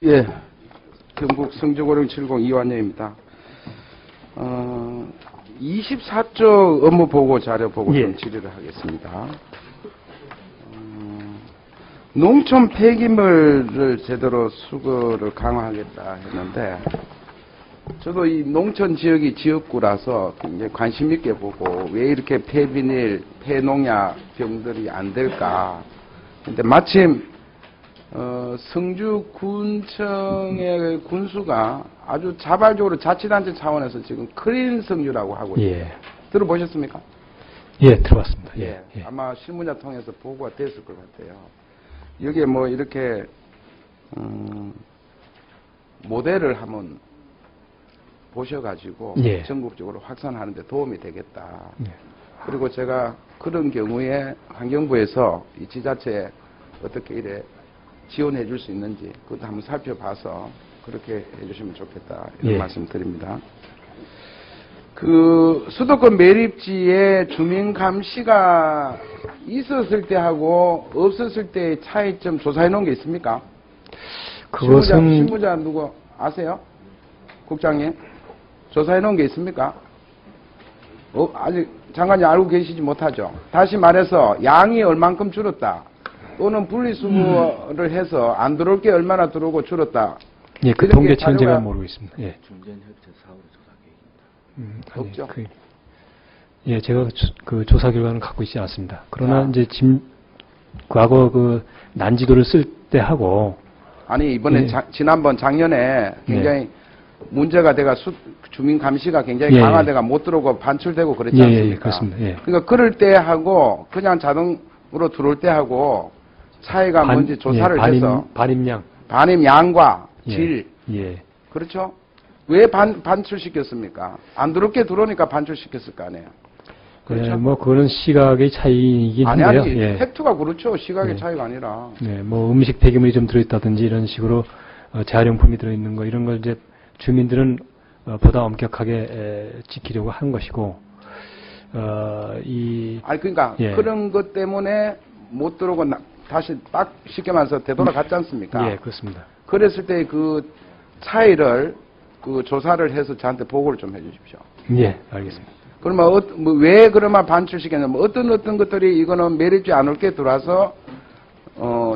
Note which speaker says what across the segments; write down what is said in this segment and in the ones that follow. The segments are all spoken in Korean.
Speaker 1: 예, 경북 성주고령70 이완영입니다. 24쪽 업무보고 자료 보고 좀 질의를 하겠습니다. 농촌 폐기물을 제대로 수거를 강화하겠다 했는데, 저도 이 농촌 지역이 지역구라서 굉장히 관심 있게 보고 왜 이렇게 폐비닐, 폐농약 병들이 안 될까. 근데 마침 성주군청의 군수가 아주 자발적으로 자치단체 차원에서 지금 클린 성주라고 하고 있어요. 들어보셨습니까?
Speaker 2: 예, 들어봤습니다. 예.
Speaker 1: 아마 실무자 통해서 보고가 됐을 것 같아요. 여기에 뭐 이렇게 모델을 한번 보셔가지고 전국적으로 확산하는 데 도움이 되겠다. 그리고 제가 그런 경우에 환경부에서 이 지자체에 어떻게 이래 지원해 줄 수 있는지 그것도 한번 살펴봐서 그렇게 해주시면 좋겠다 이런 말씀 드립니다. 그 수도권 매립지에 주민 감시가 있었을 때하고 없었을 때의 차이점 조사해 놓은 게 있습니까?
Speaker 2: 그것은
Speaker 1: 실무자 누구 아세요? 국장님 조사해 놓은 게 있습니까? 아직 장관님 알고 계시지 못하죠. 다시 말해서 양이 얼만큼 줄었다. 또는 분리수거를 해서 안 들어올 게 얼마나 들어오고 줄었다.
Speaker 2: 예, 그 통계치는 제가 모르고 있습니다. 예.
Speaker 1: 중전협체 사후로 조사 계획입니다. 없죠?
Speaker 2: 예, 제가 그 조사 결과는 갖고 있지 않습니다. 그러나 이제 과거 그 난지도를 쓸 때 하고
Speaker 1: 아니 이번에 지난번 작년에 굉장히 문제가 돼가 주민 감시가 굉장히 강화돼가 못 들어오고 반출되고 그랬지 않습니까?
Speaker 2: 예, 그렇습니다. 예.
Speaker 1: 그러니까 그럴 때 하고 그냥 자동으로 들어올 때 하고 차이가 뭔지 조사를 해서 반입 양과 질 그렇죠? 왜 반출시켰습니까? 안 들어올게 들어오니까 반출시켰을 거 아니에요. 그렇죠?
Speaker 2: 뭐 그거는 시각의 차이이긴 한데요.
Speaker 1: 아니 팩트가 그렇죠. 시각의 차이가 아니라.
Speaker 2: 뭐 음식 폐기물이 좀 들어있다든지 이런 식으로 재활용품이 들어있는 거 이런 걸 이제 주민들은 보다 엄격하게 지키려고 하는 것이고
Speaker 1: 그러니까 그런 것 때문에 못 들어오고 다시 딱 쉽게 말해서 되돌아갔지 않습니까?
Speaker 2: 예, 그렇습니다.
Speaker 1: 그랬을 때 그 차이를 그 조사를 해서 저한테 보고를 좀 해주십시오.
Speaker 2: 예, 알겠습니다.
Speaker 1: 그러면 왜 그러면 반출시켰냐? 어떤 것들이 이거는 매립지 안 올게 들어와서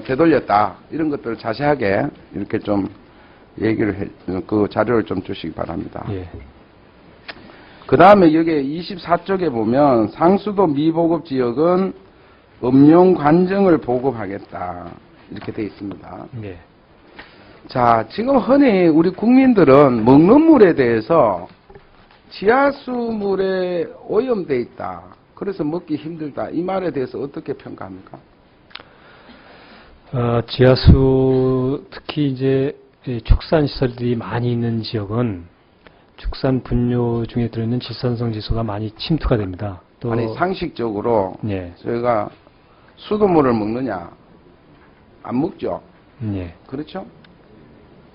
Speaker 1: 되돌렸다 이런 것들을 자세하게 이렇게 좀 얘기를 그 자료를 좀 주시기 바랍니다. 그 다음에 여기 24쪽에 보면 상수도 미보급 지역은 음용 관정을 보급하겠다 이렇게 되어 있습니다. 자, 지금 흔히 우리 국민들은 먹는 물에 대해서 지하수물에 오염돼 있다. 그래서 먹기 힘들다. 이 말에 대해서 어떻게 평가합니까?
Speaker 2: 지하수 특히 이제 축산 시설들이 많이 있는 지역은 축산 분뇨 중에 들어있는 질산성 지수가 많이 침투가 됩니다. 또
Speaker 1: 아니 상식적으로 저희가 수돗물을 먹느냐? 안 먹죠. 그렇죠?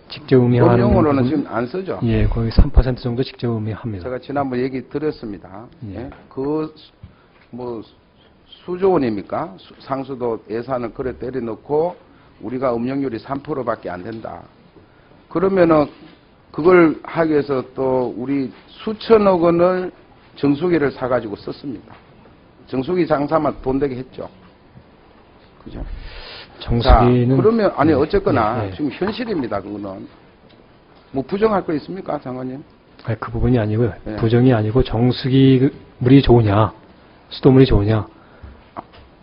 Speaker 2: 직접 음용하는
Speaker 1: 음용으로는 지금 안 쓰죠.
Speaker 2: 거의 3% 정도 직접 음용합니다.
Speaker 1: 제가 지난번 얘기 드렸습니다. 그 뭐 수조 원입니까? 상수도 예산을 그래 때려넣고 우리가 음용률이 3%밖에 안 된다. 그러면은 그걸 하기 위해서 또 우리 수천억 원을 정수기를 사가지고 썼습니다. 정수기 장사만 돈 되게 했죠. 그죠?
Speaker 2: 정수기는.
Speaker 1: 자, 그러면, 어쨌거나, 지금 현실입니다, 그거는. 뭐 부정할 거 있습니까, 장관님?
Speaker 2: 그 부분이 아니고요. 부정이 아니고 정수기 물이 좋으냐, 수돗물이 좋으냐.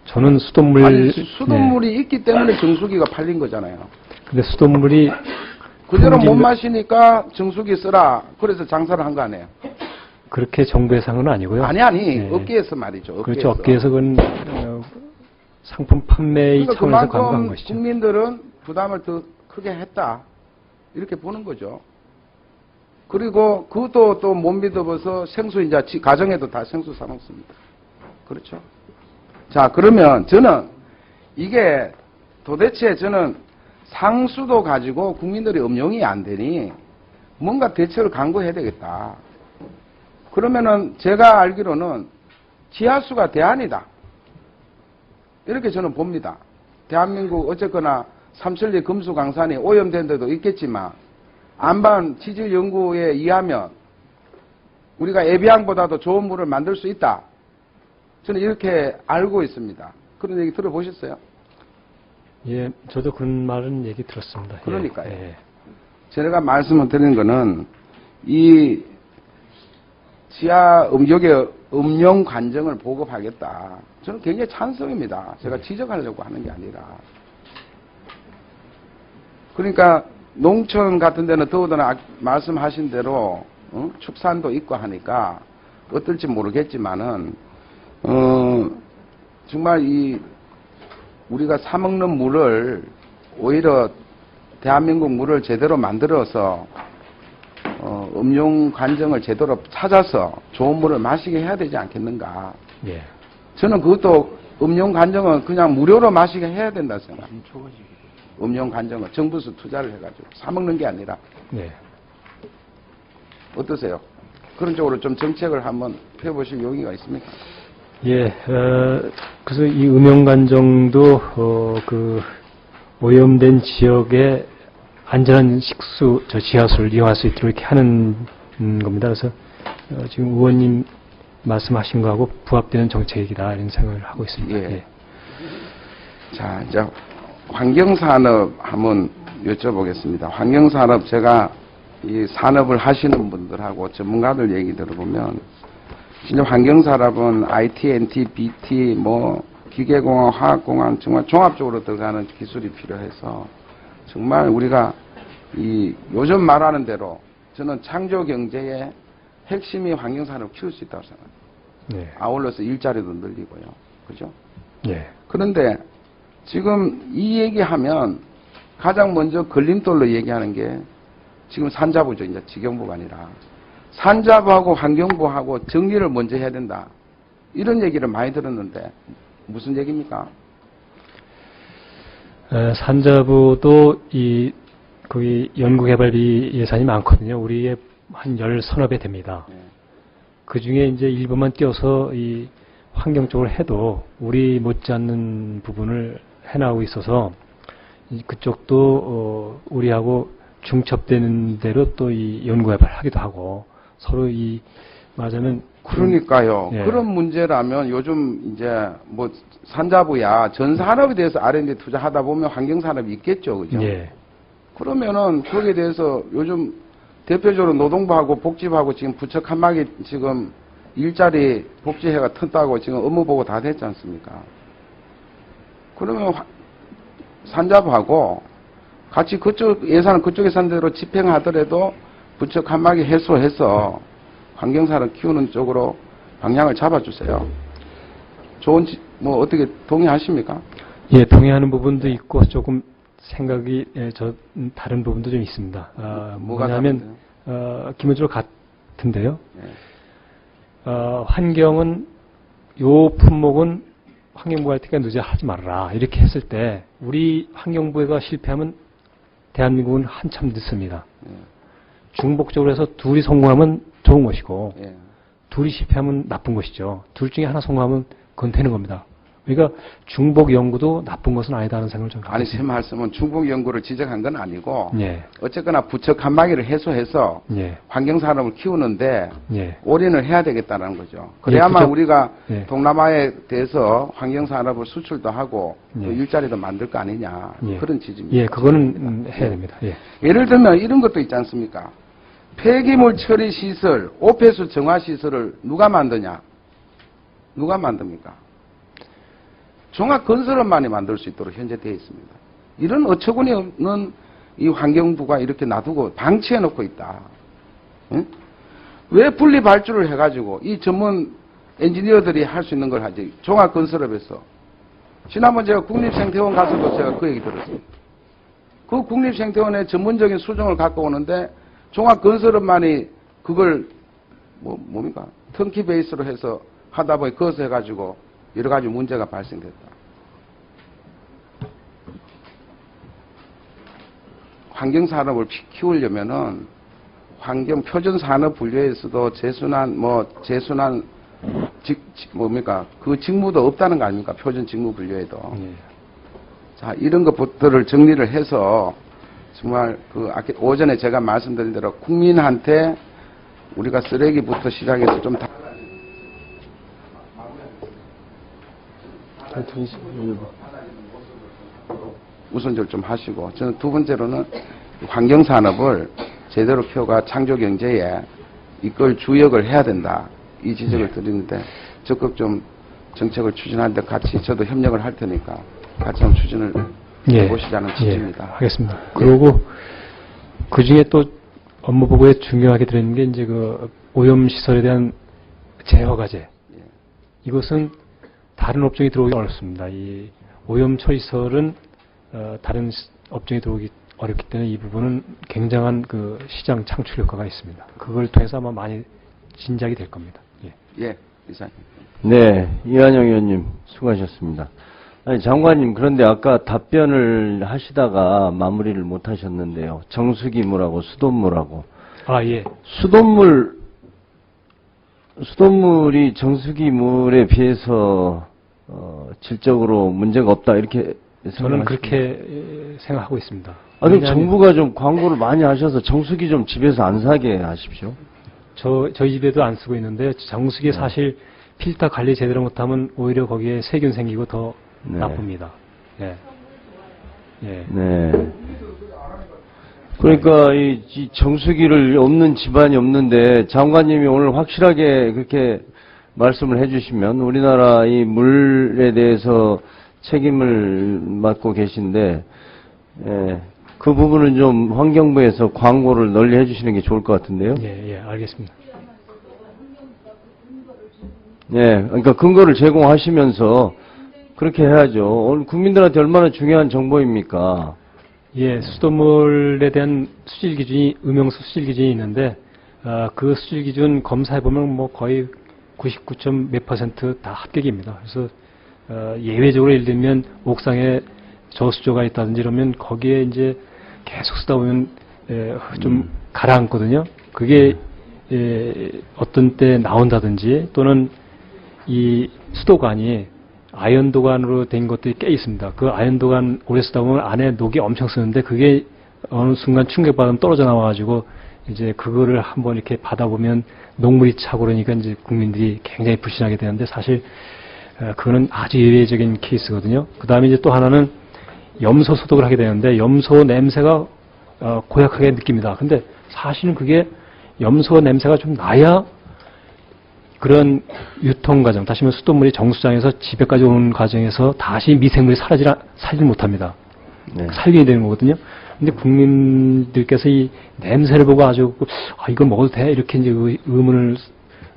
Speaker 2: 저는
Speaker 1: 수돗물이 있기 때문에 정수기가 팔린 거잖아요.
Speaker 2: 근데 수돗물이.
Speaker 1: 그대로 못 마시니까 정수기 쓰라. 그래서 장사를 한 거 아니에요? 그렇게
Speaker 2: 정부 예상은 아니고요.
Speaker 1: 업계에서 말이죠.
Speaker 2: 그렇죠. 업계에서 그건 상품 판매의 차원에서 광고한 것이죠.
Speaker 1: 국민들은 부담을 더 크게 했다. 이렇게 보는 거죠. 그리고 그것도 또 못 믿어봐서 생수 이제 가정에도 다 생수 사 먹습니다. 그렇죠. 자, 그러면 저는 이게 도대체 저는 상수도 가지고 국민들이 음용이 안 되니 뭔가 대책을 강구해야 되겠다. 그러면은 제가 알기로는 지하수가 대안이다. 이렇게 저는 봅니다. 대한민국 어쨌거나 삼천리 금수강산이 오염된 데도 있겠지만 안반 지질 연구에 의하면 우리가 에비앙보다도 좋은 물을 만들 수 있다. 저는 이렇게 알고 있습니다. 그런 얘기 들어보셨어요?
Speaker 2: 예, 저도 그런 말은 얘기 들었습니다.
Speaker 1: 그러니까요.
Speaker 2: 예.
Speaker 1: 제가 말씀을 드리는 거는 이 지하 음욕의 음용 관정을 보급하겠다. 저는 굉장히 찬성입니다. 제가 지적하려고 하는 게 아니라. 그러니까 농촌 같은 데는 더더나 말씀하신 대로 축산도 있고 하니까 어떨지 모르겠지만은 정말 이 우리가 사 먹는 물을 오히려 대한민국 물을 제대로 만들어서 음용 관정을 제대로 찾아서 좋은 물을 마시게 해야 되지 않겠는가.
Speaker 2: 예.
Speaker 1: 저는 그것도 음용 관정은 그냥 무료로 마시게 해야 된다 생각합니다. 음용 관정은 정부에서 투자를 해가지고 사 먹는 게 아니라.
Speaker 2: 네.
Speaker 1: 어떠세요? 그런 쪽으로 좀 정책을 한번 펴보실 용의가 있습니까?
Speaker 2: 예, 그래서 이 음용관정도 그 오염된 지역에 안전한 지하수를 이용할 수 있도록 이렇게 하는 겁니다. 그래서 지금 의원님 말씀하신 거하고 부합되는 정책이다 이런 생각을 하고 있습니다.
Speaker 1: 예.
Speaker 2: 예.
Speaker 1: 자, 이제 환경산업 한번 여쭤보겠습니다. 환경산업 제가 이 산업을 하시는 분들하고 전문가들 얘기 들어보면 진짜 환경산업은 IT, NT, BT, 기계공학, 화학공학 정말 종합적으로 들어가는 기술이 필요해서 정말 우리가 이 요즘 말하는 대로 저는 창조 경제의 핵심이 환경산업을 키울 수 있다고 생각합니다.
Speaker 2: 네.
Speaker 1: 아울러서 일자리도 늘리고요. 그죠?
Speaker 2: 예.
Speaker 1: 그런데 지금 이 얘기하면 가장 먼저 걸림돌로 얘기하는 게 지금 산자부죠. 이제 직영부가 아니라. 산자부하고 환경부하고 정리를 먼저 해야 된다. 이런 얘기를 많이 들었는데 무슨 얘기입니까?
Speaker 2: 산자부도 거기 연구개발비 예산이 많거든요. 우리의 한 10서너 배 됩니다.
Speaker 1: 네.
Speaker 2: 그 중에 이제 일부만 띄어서 이 환경 쪽을 해도 우리 못지않는 부분을 해나가고 있어서 그쪽도 우리하고 중첩되는 대로 또 이 연구개발을 하기도 하고 서로 말하자면
Speaker 1: 그러니까요.
Speaker 2: 예.
Speaker 1: 그런 문제라면 요즘 이제 산자부야 전 산업에 대해서 R&D 투자하다 보면 환경산업이 있겠죠. 그죠?
Speaker 2: 예.
Speaker 1: 그러면은 거기에 대해서 요즘 대표적으로 노동부하고 복지부하고 지금 부처 칸막이 지금 일자리 복지회가 튼다고 지금 업무 보고 다 됐지 않습니까? 그러면 산자부하고 같이 그쪽 예산을 그쪽 예산대로 집행하더라도 부처 칸막이 해소해서 환경산업 키우는 쪽으로 방향을 잡아주세요. 좋은 어떻게 동의하십니까?
Speaker 2: 예, 동의하는 부분도 있고 조금 생각이 다른 부분도 좀 있습니다.
Speaker 1: 뭐가
Speaker 2: 뭐냐면 기본적으로 같은데요.
Speaker 1: 네.
Speaker 2: 환경은 요 품목은 환경부가 할 테니까 늦어 하지 말아라 이렇게 했을 때 우리 환경부가 실패하면 대한민국은 한참 늦습니다.
Speaker 1: 네.
Speaker 2: 중복적으로 해서 둘이 성공하면 좋은 것이고
Speaker 1: 예.
Speaker 2: 둘이 실패하면 나쁜 것이죠. 둘 중에 하나 성공하면 그건 되는 겁니다. 그러니까 중복 연구도 나쁜 것은 아니다는 생각을 좀 갖고
Speaker 1: 아니, 제
Speaker 2: 있습니다.
Speaker 1: 말씀은 중복 연구를 지적한 건 아니고
Speaker 2: 예.
Speaker 1: 어쨌거나 부처 칸막이를 해소해서
Speaker 2: 예.
Speaker 1: 환경산업을 키우는데
Speaker 2: 예.
Speaker 1: 올인을 해야 되겠다는 거죠. 그래야만
Speaker 2: 부처-
Speaker 1: 우리가
Speaker 2: 예.
Speaker 1: 동남아에 대해서 환경산업을 수출도 하고
Speaker 2: 예.
Speaker 1: 또 일자리도 만들 거 아니냐.
Speaker 2: 예.
Speaker 1: 그런 지점입니다.
Speaker 2: 예, 그거는 해야 됩니다. 예.
Speaker 1: 예를 들면 이런 것도 있지 않습니까? 폐기물 처리 시설, 오폐수 정화 시설을 누가 만드냐? 누가 만듭니까? 종합 건설업만이 만들 수 있도록 현재 되어 있습니다. 이런 어처구니 없는 이 환경부가 이렇게 놔두고 방치해 놓고 있다. 응? 왜 분리 발주를 해가지고 이 전문 엔지니어들이 할 수 있는 걸 하지? 종합 건설업에서. 지난번 제가 국립생태원 가서도 제가 그 얘기 들었습니다. 그 국립생태원의 전문적인 수정을 갖고 오는데 종합건설업만이 그걸 뭡니까? 턴키 베이스로 해서 하다 보니 그것을 해가지고 여러 가지 문제가 발생됐다. 환경산업을 키우려면은 환경 표준산업 분류에서도 재순환 뭡니까? 그 직무도 없다는 거 아닙니까? 표준 직무 분류에도.
Speaker 2: 예.
Speaker 1: 자, 이런 것부터를 정리를 해서 정말 오전에 제가 말씀드린 대로 국민한테 우리가 쓰레기부터 시작해서 좀 우선적으로 좀 하시고, 저는 두 번째로는 환경산업을 제대로 키워가 창조경제에 이걸 주역을 해야 된다, 이 지적을 드리는데 적극 좀 정책을 추진하는데 같이 저도 협력을 할 테니까 같이 좀 추진을 해보시자는 취지입니다.
Speaker 2: 하겠습니다. 그리고 그 중에 또 업무 보고에 중요하게 들어있는 게 이제 그 오염 시설에 대한 제어 과제. 이것은 다른 업종이 들어오기 어렵습니다. 이 오염 처리 시설은 다른 업종이 들어오기 어렵기 때문에 이 부분은 굉장한 그 시장 창출 효과가 있습니다. 그걸 통해서 아마 많이 진작이 될 겁니다.
Speaker 1: 예, 이사님.
Speaker 3: 네, 이한영 의원님 수고하셨습니다. 아니, 장관님, 그런데 아까 답변을 하시다가 마무리를 못 하셨는데요. 정수기물하고 수돗물하고.
Speaker 2: 예.
Speaker 3: 수돗물이 정수기물에 비해서 질적으로 문제가 없다, 이렇게
Speaker 2: 저는
Speaker 3: 생각하십니까?
Speaker 2: 그렇게 생각하고 있습니다.
Speaker 3: 그럼 정부가 좀 광고를 많이 하셔서 정수기 좀 집에서 안 사게 하십시오.
Speaker 2: 저희 집에도 안 쓰고 있는데, 정수기 사실 필터 관리 제대로 못하면 오히려 거기에 세균 생기고 더 나쁩니다. 네.
Speaker 3: 그러니까 이 정수기를 없는 집안이 없는데 장관님이 오늘 확실하게 그렇게 말씀을 해주시면 우리나라 이 물에 대해서 책임을 맡고 계신데, 그 부분은 좀 환경부에서 광고를 널리 해주시는 게 좋을 것 같은데요.
Speaker 2: 알겠습니다.
Speaker 3: 그러니까 근거를 제공하시면서 그렇게 해야죠. 오늘 국민들한테 얼마나 중요한 정보입니까?
Speaker 2: 수돗물에 대한 수질 기준이, 음용수 수질 기준이 있는데, 그 수질 기준 검사해보면 뭐 거의 99점 몇 % 다 합격입니다. 그래서, 예외적으로 예를 들면 옥상에 저수조가 있다든지 이러면 거기에 이제 계속 쓰다 보면, 좀 가라앉거든요. 그게, 어떤 때 나온다든지 또는 이 수도관이 아연도관으로 된 것들이 꽤 있습니다. 그 아연도관 오래 쓰다 보면 안에 녹이 엄청 쓰는데 그게 어느 순간 충격받으면 떨어져 나와가지고 이제 그거를 한번 이렇게 받아보면 녹물이 차고 그러니까 이제 국민들이 굉장히 불신하게 되는데 사실 그거는 아주 예외적인 케이스거든요. 그 다음에 이제 또 하나는 염소 소독을 하게 되는데 염소 냄새가 고약하게 느낍니다. 근데 사실은 그게 염소 냄새가 좀 나야 그런 유통 과정, 다시 말해 수돗물이 정수장에서 집에까지 오는 과정에서 다시 미생물이 살지 못합니다. 살게 되는 거거든요. 근데 국민들께서 이 냄새를 보고 아주 이거 먹어도 돼? 이렇게 이제 의문을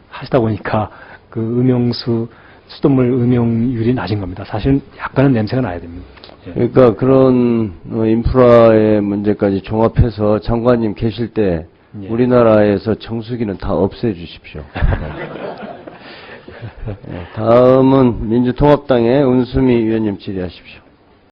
Speaker 2: 하시다 보니까 그 수돗물 음용률이 낮은 겁니다. 사실은 약간은 냄새가 나야 됩니다.
Speaker 3: 그러니까 그런 인프라의 문제까지 종합해서 장관님 계실 때 우리나라에서 정수기는 다 없애주십시오. 다음은 민주통합당의 은수미 의원님 질의하십시오.